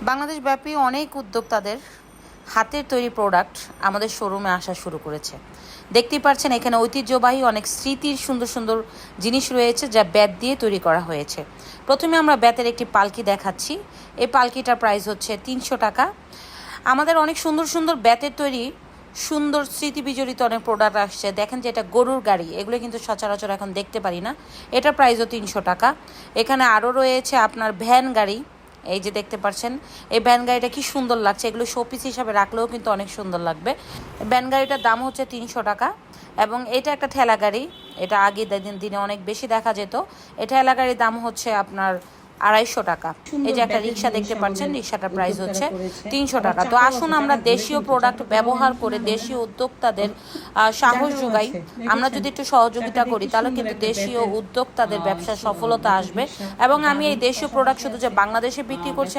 বাংলাদেশ ব্যাপী অনেক উদ্যোক্তাদের হাতের তৈরি প্রোডাক্ট আমাদের শোরুমে আসা শুরু করেছে। দেখতেই পাচ্ছেন এখানে ঐতিহ্যবাহী অনেক স্মৃতির সুন্দর সুন্দর জিনিস রয়েছে যা বেত দিয়ে তৈরি করা হয়েছে। প্রথমে আমরা বেতের একটি পালকি দেখাচ্ছি। এই পালকিটার প্রাইস হচ্ছে 300 টাকা। আমাদের অনেক সুন্দর সুন্দর বেতের তৈরি সুন্দর স্মৃতি বিজড়িত অনেক প্রোডাক্ট আসছে। দেখেন যে এটা গরুর গাড়ি, এগুলো কিন্তু সচরাচর এখন দেখতে পারি না। এটার প্রাইসও 300 টাকা। এখানে আরও রয়েছে আপনার ভ্যান গাড়ি, এই যে দেখতে পাচ্ছেন এই ভ্যান গাড়িটা কি সুন্দর লাগছে, এগুলো শোপিস হিসাবে রাখলেও কিন্তু অনেক সুন্দর লাগবে। ভ্যান গাড়িটার দাম হচ্ছে 300 টাকা। এবং এটা একটা ঠেলা গাড়ি, এটা আগে দিনে অনেক বেশি দেখা যেত। এই ঠেলা গাড়ির দাম হচ্ছে আপনার 250 টাকা। এই যে একটা রিক্সা দেখতে পাচ্ছেন, রিক্সাটার প্রাইস হচ্ছে 300 টাকা। তো আসুন আমরা দেশীয় প্রোডাক্ট ব্যবহার করে দেশীয় উদ্যোক্তাদের সাহস যোগাই। আমরা যদি একটু সহযোগিতা করি তাহলে কিন্তু দেশীয় উদ্যোক্তাদের ব্যবসার সফলতা আসবে। এবং আমি এই দেশীয় প্রোডাক্ট শুধু যে বাংলাদেশে বিক্রি করছি